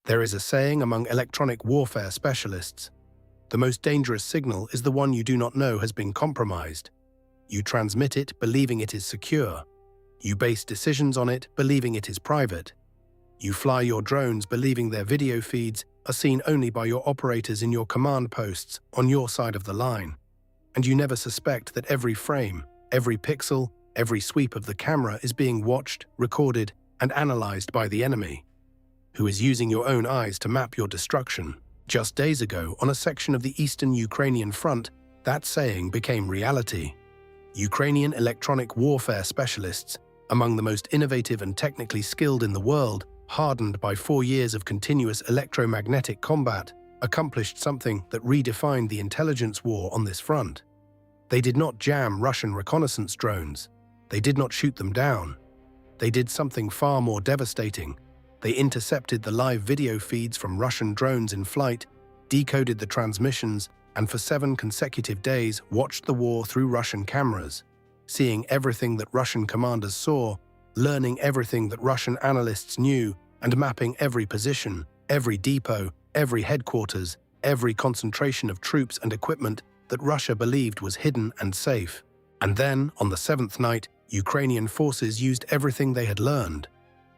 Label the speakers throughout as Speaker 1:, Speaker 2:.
Speaker 1: There is a saying among electronic warfare specialists: the most dangerous signal is the one you do not know has been compromised. You transmit it believing it is secure. You base decisions on it believing it is private. You fly your drones believing their video feeds are seen only by your operators in your command posts on your side of the line. And you never suspect that every frame, every pixel, every sweep of the camera is being watched, recorded, and analyzed by the enemy, who is using your own eyes to map your destruction. Just days ago, on a section of the eastern Ukrainian front, that saying became reality. Ukrainian electronic warfare specialists, among the most innovative and technically skilled in the world, hardened by 4 years of continuous electromagnetic combat, accomplished something that redefined the intelligence war on this front. They did not jam Russian reconnaissance drones. They did not shoot them down. They did something far more devastating. They intercepted the live video feeds from Russian drones in flight, decoded the transmissions, and for 7 consecutive days watched the war through Russian cameras, seeing everything that Russian commanders saw, learning everything that Russian analysts knew, and mapping every position, every depot, every headquarters, every concentration of troops and equipment that Russia believed was hidden and safe. And then, on the 7th night, Ukrainian forces used everything they had learned.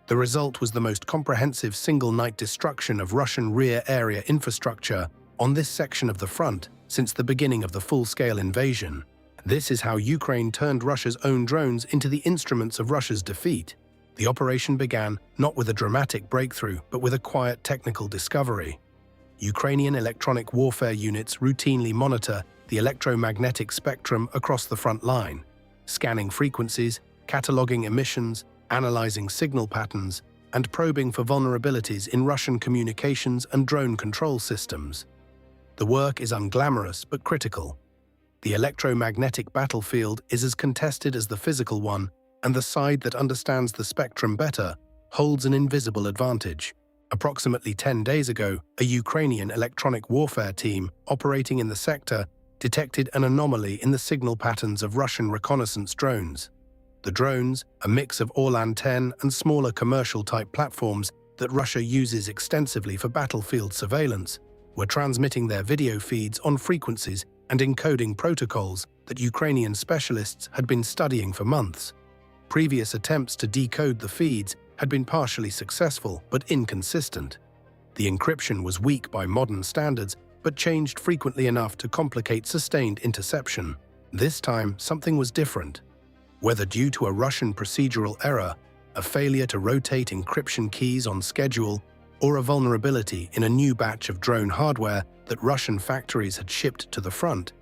Speaker 1: The result was the most comprehensive single-night destruction of Russian rear area infrastructure on this section of the front since the beginning of the full-scale invasion. This is how Ukraine turned Russia's own drones into the instruments of Russia's defeat. The operation began not with a dramatic breakthrough, but with a quiet technical discovery. Ukrainian electronic warfare units routinely monitor the electromagnetic spectrum across the front line, scanning frequencies, cataloging emissions, analyzing signal patterns, and probing for vulnerabilities in Russian communications and drone control systems. The work is unglamorous but critical. The electromagnetic battlefield is as contested as the physical one, and the side that understands the spectrum better holds an invisible advantage. Approximately 10 days ago, a Ukrainian electronic warfare team operating in the sector detected an anomaly in the signal patterns of Russian reconnaissance drones. The drones, a mix of Orlan-10 and smaller commercial-type platforms that Russia uses extensively for battlefield surveillance, were transmitting their video feeds on frequencies and encoding protocols that Ukrainian specialists had been studying for months. Previous attempts to decode the feeds had been partially successful but inconsistent. The encryption was weak by modern standards, but changed frequently enough to complicate sustained interception. This time, something was different. Whether due to a Russian procedural error, a failure to rotate encryption keys on schedule, or a vulnerability in a new batch of drone hardware that Russian factories had shipped to the front,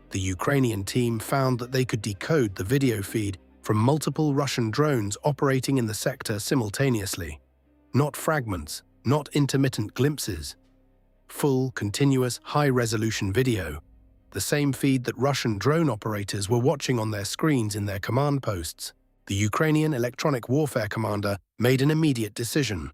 Speaker 1: the Ukrainian team found that they could decode the video feed from multiple Russian drones operating in the sector simultaneously. Not fragments, not intermittent glimpses. Full, continuous, high-resolution video. The same feed that Russian drone operators were watching on their screens in their command posts. The Ukrainian electronic warfare commander made an immediate decision.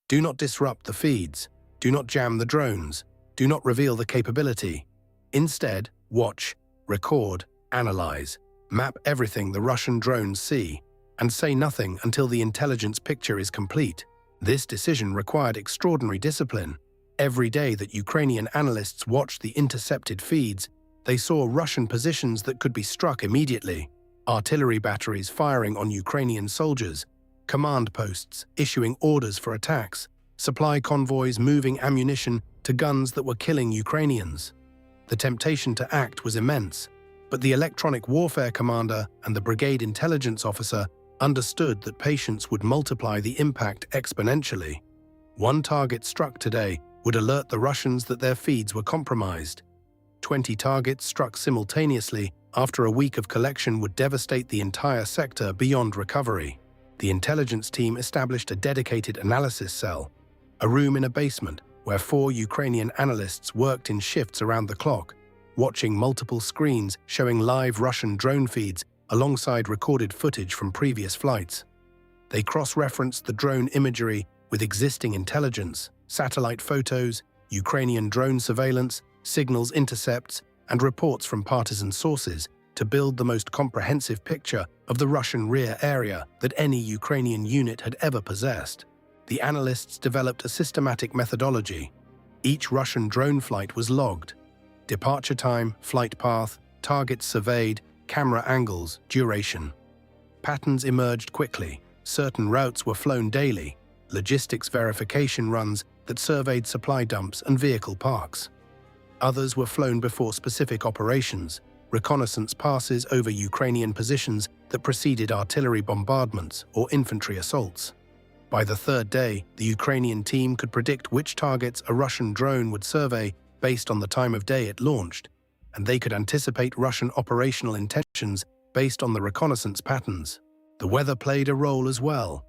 Speaker 1: Do not disrupt the feeds. Do not jam the drones. Do not reveal the capability. Instead, watch, record, analyze, map everything the Russian drones see, and say nothing until the intelligence picture is complete. This decision required extraordinary discipline. Every day that Ukrainian analysts watched the intercepted feeds, they saw Russian positions that could be struck immediately, artillery batteries firing on Ukrainian soldiers, command posts issuing orders for attacks, supply convoys moving ammunition to guns that were killing Ukrainians. The temptation to act was immense, but the electronic warfare commander and the brigade intelligence officer understood that patience would multiply the impact exponentially. One target struck today would alert the Russians that their feeds were compromised. 20 targets struck simultaneously after a week of collection would devastate the entire sector beyond recovery. The intelligence team established a dedicated analysis cell, a room in a basement where 4 Ukrainian analysts worked in shifts around the clock, watching multiple screens showing live Russian drone feeds alongside recorded footage from previous flights. They cross-referenced the drone imagery with existing intelligence, satellite photos, Ukrainian drone surveillance, signals intercepts, and reports from partisan sources to build the most comprehensive picture of the Russian rear area that any Ukrainian unit had ever possessed. The analysts developed a systematic methodology. Each Russian drone flight was logged. Departure time, flight path, targets surveyed, camera angles, duration. Patterns emerged quickly. Certain routes were flown daily. Logistics verification runs that surveyed supply dumps and vehicle parks. Others were flown before specific operations, reconnaissance passes over Ukrainian positions that preceded artillery bombardments or infantry assaults. By the third day, the Ukrainian team could predict which targets a Russian drone would survey based on the time of day it launched, and they could anticipate Russian operational intentions based on the reconnaissance patterns. The weather played a role as well.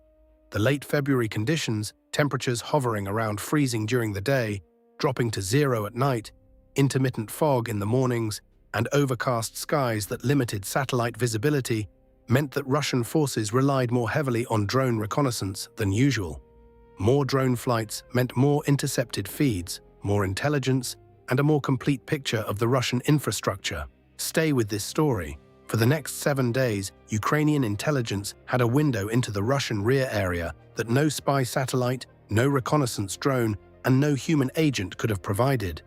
Speaker 1: The late February conditions, temperatures hovering around freezing during the day, dropping to 0 at night, intermittent fog in the mornings, and overcast skies that limited satellite visibility meant that Russian forces relied more heavily on drone reconnaissance than usual. More drone flights meant more intercepted feeds, more intelligence, and a more complete picture of the Russian infrastructure. Stay with this story. For the next 7 days, Ukrainian intelligence had a window into the Russian rear area that no spy satellite, no reconnaissance drone, and no human agent could have provided,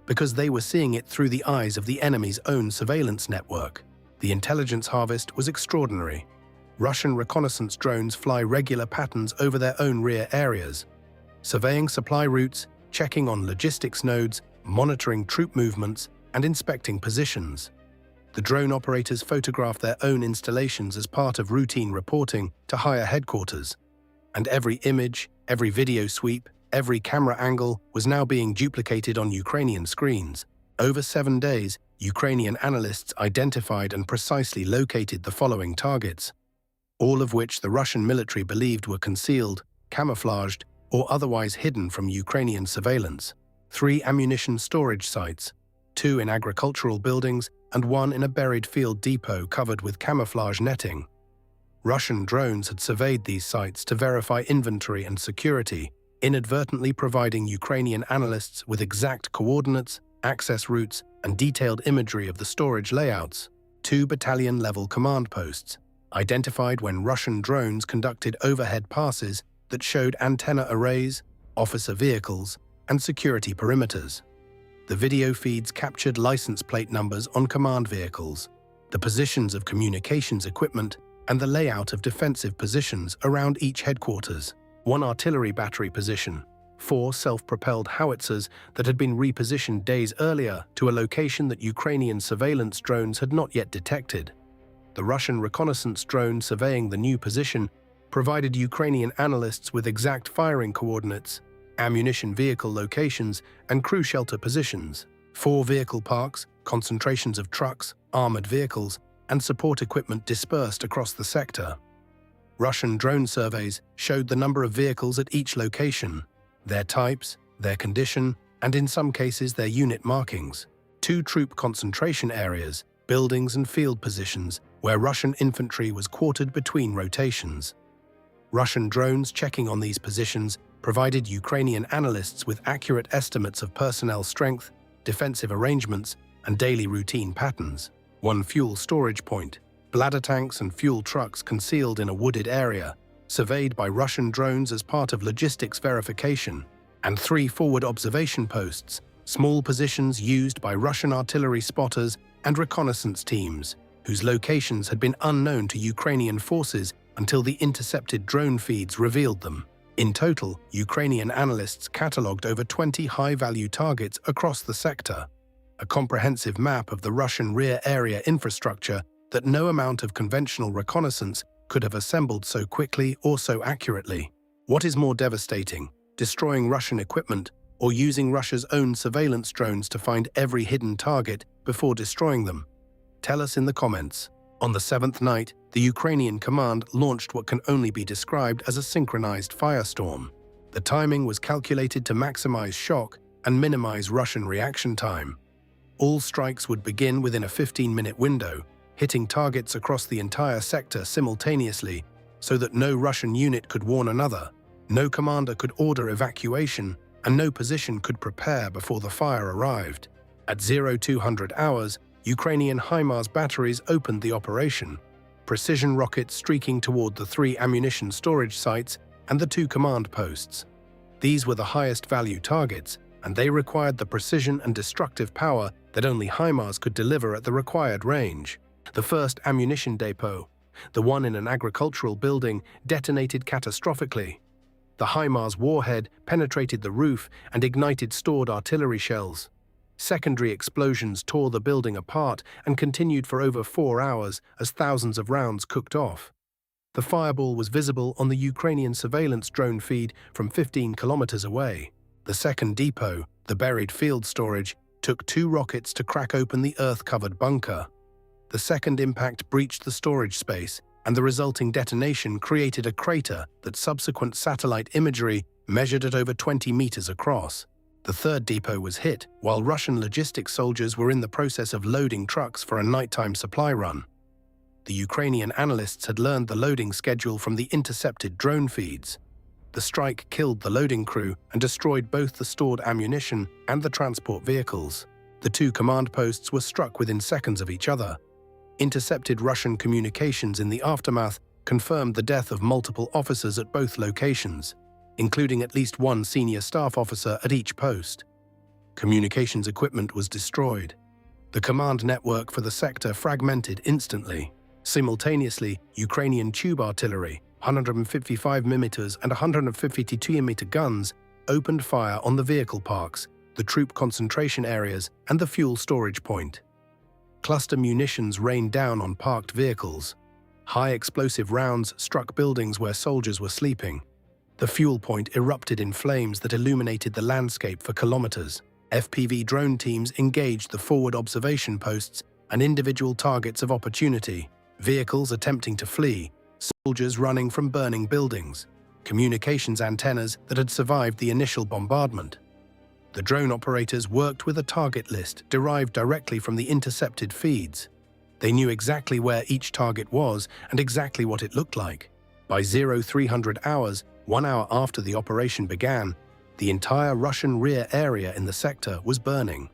Speaker 1: because they were seeing it through the eyes of the enemy's own surveillance network. The intelligence harvest was extraordinary. Russian reconnaissance drones fly regular patterns over their own rear areas, surveying supply routes, checking on logistics nodes, monitoring troop movements, and inspecting positions. The drone operators photographed their own installations as part of routine reporting to higher headquarters, and every image, every video sweep, every camera angle was now being duplicated on Ukrainian screens. Over 7 days, Ukrainian analysts identified and precisely located the following targets, all of which the Russian military believed were concealed, camouflaged, or otherwise hidden from Ukrainian surveillance. 3 ammunition storage sites, 2 in agricultural buildings, and 1 in a buried field depot covered with camouflage netting. Russian drones had surveyed these sites to verify inventory and security, inadvertently providing Ukrainian analysts with exact coordinates, access routes, and detailed imagery of the storage layouts. 2 battalion-level command posts, identified when Russian drones conducted overhead passes that showed antenna arrays, officer vehicles, and security perimeters. The video feeds captured license plate numbers on command vehicles, the positions of communications equipment, and the layout of defensive positions around each headquarters. 1 artillery battery position, 4 self-propelled howitzers that had been repositioned days earlier to a location that Ukrainian surveillance drones had not yet detected. The Russian reconnaissance drone surveying the new position provided Ukrainian analysts with exact firing coordinates, ammunition vehicle locations, and crew shelter positions. 4 vehicle parks, concentrations of trucks, armored vehicles, and support equipment dispersed across the sector. Russian drone surveys showed the number of vehicles at each location, their types, their condition, and in some cases their unit markings. 2 troop concentration areas, buildings and field positions where Russian infantry was quartered between rotations. Russian drones checking on these positions provided Ukrainian analysts with accurate estimates of personnel strength, defensive arrangements, and daily routine patterns. 1 fuel storage point, bladder tanks and fuel trucks concealed in a wooded area, surveyed by Russian drones as part of logistics verification, and 3 forward observation posts, small positions used by Russian artillery spotters and reconnaissance teams, whose locations had been unknown to Ukrainian forces until the intercepted drone feeds revealed them. In total, Ukrainian analysts catalogued over 20 high-value targets across the sector, a comprehensive map of the Russian rear area infrastructure that no amount of conventional reconnaissance could have assembled so quickly or so accurately. What is more devastating, destroying Russian equipment or using Russia's own surveillance drones to find every hidden target before destroying them? Tell us in the comments. On the 7th night, the Ukrainian command launched what can only be described as a synchronized firestorm. The timing was calculated to maximize shock and minimize Russian reaction time. All strikes would begin within a 15-minute window, hitting targets across the entire sector simultaneously so that no Russian unit could warn another, no commander could order evacuation, and no position could prepare before the fire arrived. At 0200 hours, Ukrainian HIMARS batteries opened the operation. Precision rockets streaking toward the 3 ammunition storage sites and the two command posts. These were the highest value targets, and they required the precision and destructive power that only HIMARS could deliver at the required range. The first ammunition depot, the one in an agricultural building, detonated catastrophically. The HIMARS warhead penetrated the roof and ignited stored artillery shells. Secondary explosions tore the building apart and continued for over 4 hours as thousands of rounds cooked off. The fireball was visible on the Ukrainian surveillance drone feed from 15 kilometers away. The second depot, the buried field storage, took 2 rockets to crack open the earth-covered bunker. The second impact breached the storage space, and the resulting detonation created a crater that subsequent satellite imagery measured at over 20 meters across. The third depot was hit while Russian logistics soldiers were in the process of loading trucks for a nighttime supply run. The Ukrainian analysts had learned the loading schedule from the intercepted drone feeds. The strike killed the loading crew and destroyed both the stored ammunition and the transport vehicles. The two command posts were struck within seconds of each other. Intercepted Russian communications in the aftermath confirmed the death of multiple officers at both locations, including at least one senior staff officer at each post. Communications equipment was destroyed. The command network for the sector fragmented instantly. Simultaneously, Ukrainian tube artillery, 155mm and 152mm guns, opened fire on the vehicle parks, the troop concentration areas, and the fuel storage point. Cluster munitions rained down on parked vehicles. High explosive rounds struck buildings where soldiers were sleeping. The fuel point erupted in flames that illuminated the landscape for kilometers. FPV drone teams engaged the forward observation posts and individual targets of opportunity. Vehicles attempting to flee, soldiers running from burning buildings, communications antennas that had survived the initial bombardment. The drone operators worked with a target list derived directly from the intercepted feeds. They knew exactly where each target was and exactly what it looked like. By 0300 hours, 1 hour after the operation began, the entire Russian rear area in the sector was burning.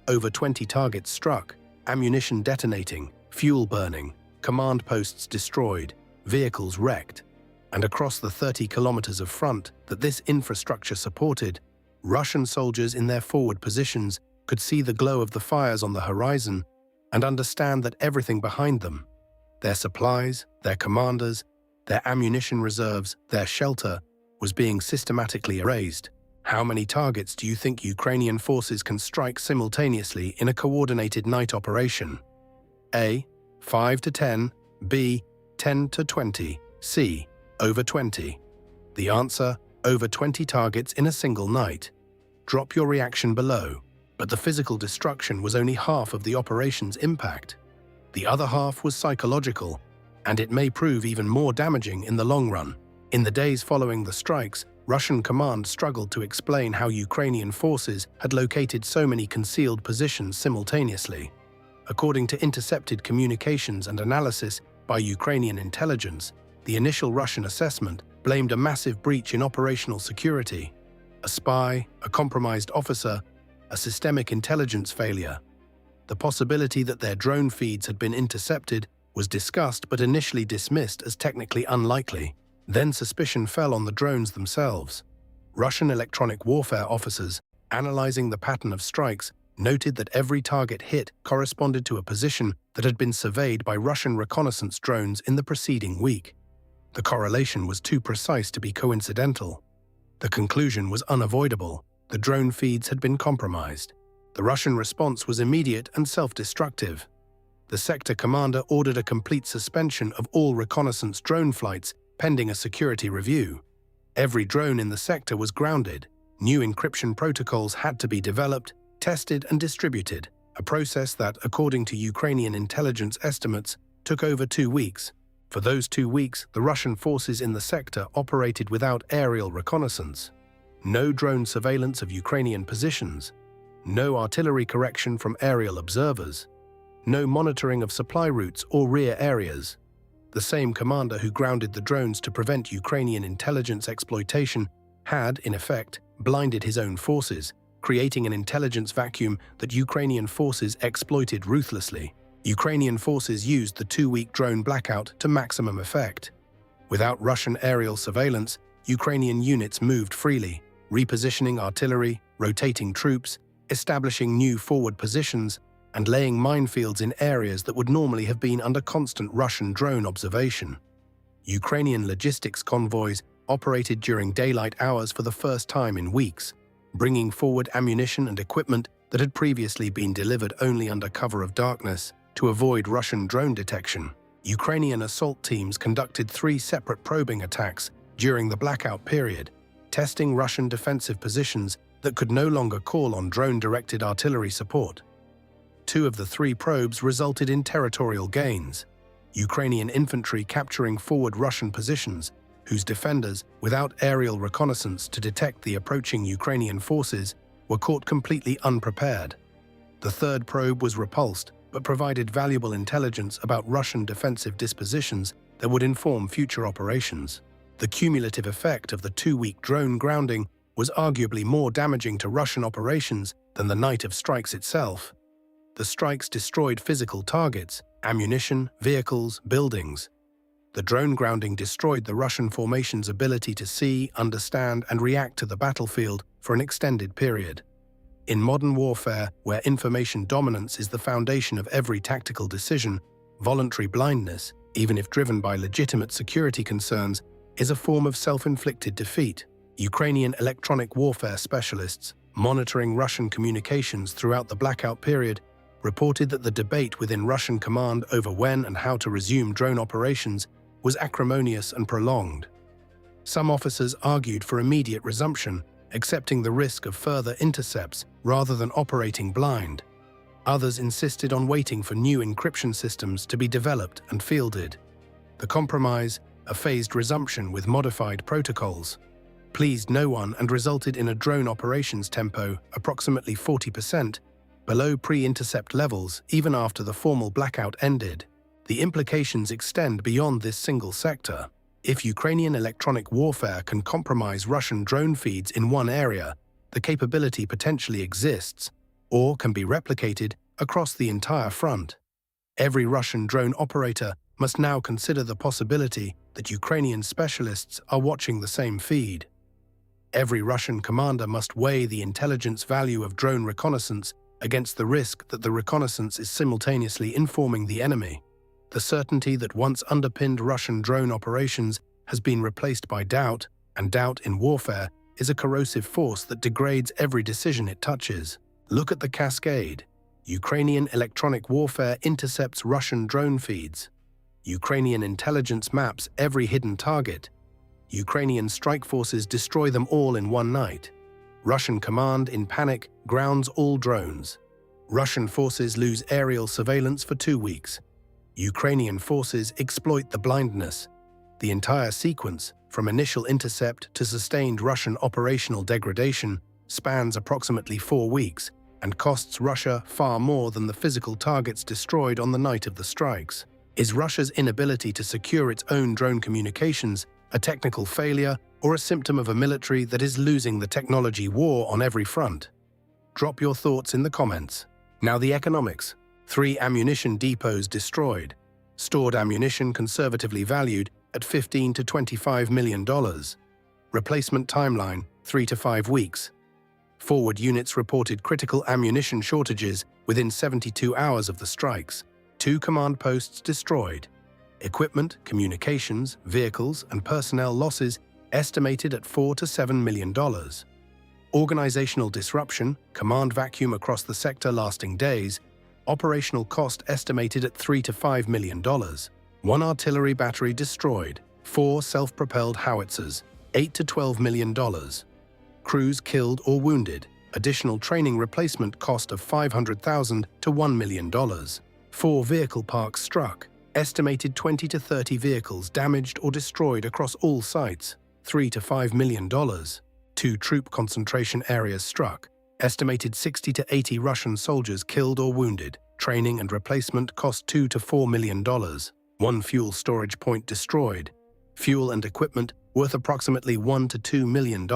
Speaker 1: Over 20 targets struck, ammunition detonating, fuel burning, command posts destroyed, vehicles wrecked. And across the 30 kilometers of front that this infrastructure supported, Russian soldiers in their forward positions could see the glow of the fires on the horizon and understand that everything behind them, their supplies, their commanders, their ammunition reserves, their shelter, was being systematically erased. How many targets do you think Ukrainian forces can strike simultaneously in a coordinated night operation? A. 5 to 10, B. 10 to 20, C. Over 20. The answer: over 20 targets in a single night. Drop your reaction below. But the physical destruction was only half of the operation's impact. The other half was psychological, and it may prove even more damaging in the long run. In the days following the strikes, Russian command struggled to explain how Ukrainian forces had located so many concealed positions simultaneously. According to intercepted communications and analysis by Ukrainian intelligence, the initial Russian assessment blamed a massive breach in operational security. A spy, a compromised officer, a systemic intelligence failure. The possibility that their drone feeds had been intercepted was discussed but initially dismissed as technically unlikely. Then suspicion fell on the drones themselves. Russian electronic warfare officers, analyzing the pattern of strikes, noted that every target hit corresponded to a position that had been surveyed by Russian reconnaissance drones in the preceding week. The correlation was too precise to be coincidental. The conclusion was unavoidable. The drone feeds had been compromised. The Russian response was immediate and self-destructive. The sector commander ordered a complete suspension of all reconnaissance drone flights pending a security review. Every drone in the sector was grounded. New encryption protocols had to be developed, tested and distributed, a process that, according to Ukrainian intelligence estimates, took over 2 weeks. For those 2 weeks, the Russian forces in the sector operated without aerial reconnaissance. No drone surveillance of Ukrainian positions. No artillery correction from aerial observers. No monitoring of supply routes or rear areas. The same commander who grounded the drones to prevent Ukrainian intelligence exploitation had, in effect, blinded his own forces, creating an intelligence vacuum that Ukrainian forces exploited ruthlessly. Ukrainian forces used the 2-week drone blackout to maximum effect. Without Russian aerial surveillance, Ukrainian units moved freely, repositioning artillery, rotating troops, establishing new forward positions, and laying minefields in areas that would normally have been under constant Russian drone observation. Ukrainian logistics convoys operated during daylight hours for the first time in weeks, bringing forward ammunition and equipment that had previously been delivered only under cover of darkness to avoid Russian drone detection. Ukrainian assault teams conducted 3 separate probing attacks during the blackout period, testing Russian defensive positions that could no longer call on drone-directed artillery support. 2 of the 3 probes resulted in territorial gains, Ukrainian infantry capturing forward Russian positions, whose defenders, without aerial reconnaissance to detect the approaching Ukrainian forces, were caught completely unprepared. The 3rd probe was repulsed, but provided valuable intelligence about Russian defensive dispositions that would inform future operations. The cumulative effect of the 2-week drone grounding was arguably more damaging to Russian operations than the night of strikes itself. The strikes destroyed physical targets, ammunition, vehicles, buildings. The drone grounding destroyed the Russian formation's ability to see, understand, and react to the battlefield for an extended period. In modern warfare, where information dominance is the foundation of every tactical decision, voluntary blindness, even if driven by legitimate security concerns, is a form of self-inflicted defeat. Ukrainian electronic warfare specialists, monitoring Russian communications throughout the blackout period, reported that the debate within Russian command over when and how to resume drone operations was acrimonious and prolonged. Some officers argued for immediate resumption, accepting the risk of further intercepts rather than operating blind. Others insisted on waiting for new encryption systems to be developed and fielded. The compromise, a phased resumption with modified protocols, pleased no one and resulted in a drone operations tempo approximately 40% below pre-intercept levels even after the formal blackout ended. The implications extend beyond this single sector. If Ukrainian electronic warfare can compromise Russian drone feeds in one area, the capability potentially exists, or can be replicated, across the entire front. Every Russian drone operator must now consider the possibility that Ukrainian specialists are watching the same feed. Every Russian commander must weigh the intelligence value of drone reconnaissance against the risk that the reconnaissance is simultaneously informing the enemy. The certainty that once underpinned Russian drone operations has been replaced by doubt, and doubt in warfare is a corrosive force that degrades every decision it touches. Look at the cascade. Ukrainian electronic warfare intercepts Russian drone feeds. Ukrainian intelligence maps every hidden target. Ukrainian strike forces destroy them all in one night. Russian command, in panic, grounds all drones. Russian forces lose aerial surveillance for 2 weeks. Ukrainian forces exploit the blindness. The entire sequence, from initial intercept to sustained Russian operational degradation, spans approximately 4 weeks and costs Russia far more than the physical targets destroyed on the night of the strikes. Is Russia's inability to secure its own drone communications a technical failure or a symptom of a military that is losing the technology war on every front? Drop your thoughts in the comments. Now the economics. 3 ammunition depots destroyed. Stored ammunition conservatively valued at $15 to $25 million. Replacement timeline, 3 to 5 weeks. Forward units reported critical ammunition shortages within 72 hours of the strikes. 2 command posts destroyed. Equipment, communications, vehicles, and personnel losses estimated at $4 to $7 million. Organizational disruption, command vacuum across the sector lasting days. Operational cost estimated at $3 to $5 million. 1 artillery battery destroyed. 4 self-propelled howitzers, $8 to $12 million. Crews killed or wounded. Additional training replacement cost of $500,000 to $1 million. 4 vehicle parks struck. Estimated 20 to 30 vehicles damaged or destroyed across all sites. $3 to $5 million. 2 troop concentration areas struck. Estimated 60 to 80 Russian soldiers killed or wounded. Training and replacement cost $2 to $4 million. 1 fuel storage point destroyed. Fuel and equipment worth approximately $1 to $2 million.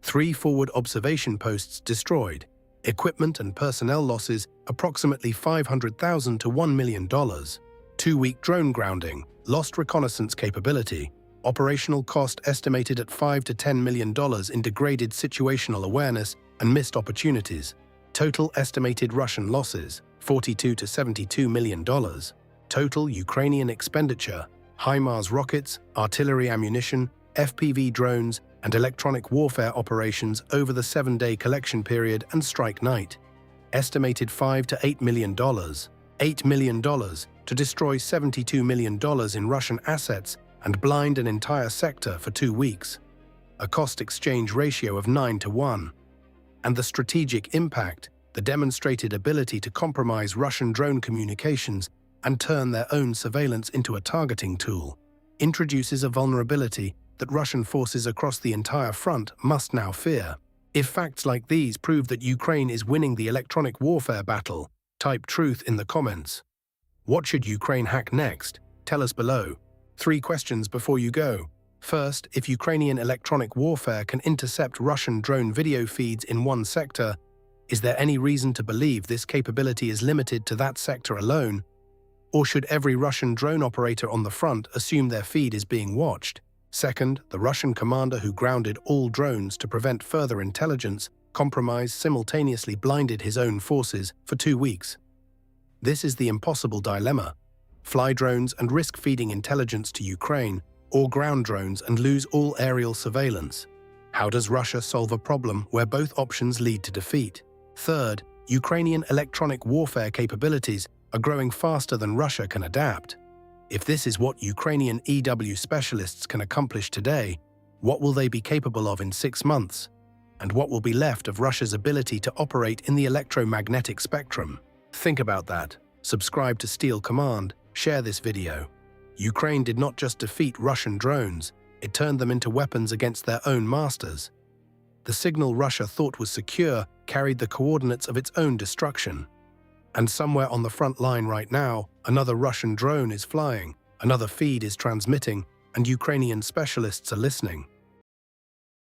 Speaker 1: 3 forward observation posts destroyed. Equipment and personnel losses approximately $500,000 to $1 million. 2-week drone grounding. Lost reconnaissance capability. Operational cost estimated at $5 to $10 million in degraded situational awareness and missed opportunities. Total estimated Russian losses, $42 to $72 million. Total Ukrainian expenditure, HIMARS rockets, artillery ammunition, FPV drones, and electronic warfare operations over the 7-day collection period and strike night. Estimated $5 to $8 million. $8 million to destroy $72 million in Russian assets and blind an entire sector for 2 weeks. A cost-exchange ratio of 9 to 1. And the strategic impact, the demonstrated ability to compromise Russian drone communications and turn their own surveillance into a targeting tool, introduces a vulnerability that Russian forces across the entire front must now fear. If facts like these prove that Ukraine is winning the electronic warfare battle, type truth in the comments. What should Ukraine hack next? Tell us below. 3 questions before you go. First, if Ukrainian electronic warfare can intercept Russian drone video feeds in one sector, is there any reason to believe this capability is limited to that sector alone? Or should every Russian drone operator on the front assume their feed is being watched? Second, the Russian commander who grounded all drones to prevent further intelligence compromise simultaneously blinded his own forces for 2 weeks. This is the impossible dilemma. Fly drones and risk feeding intelligence to Ukraine, or ground drones and lose all aerial surveillance. How does Russia solve a problem where both options lead to defeat? Third, Ukrainian electronic warfare capabilities are growing faster than Russia can adapt. If this is what Ukrainian EW specialists can accomplish today, what will they be capable of in 6 months? And what will be left of Russia's ability to operate in the electromagnetic spectrum? Think about that. Subscribe to Steel Command, share this video. Ukraine did not just defeat Russian drones, it turned them into weapons against their own masters. The signal Russia thought was secure carried the coordinates of its own destruction. And somewhere on the front line right now, another Russian drone is flying, another feed is transmitting, and Ukrainian specialists are listening.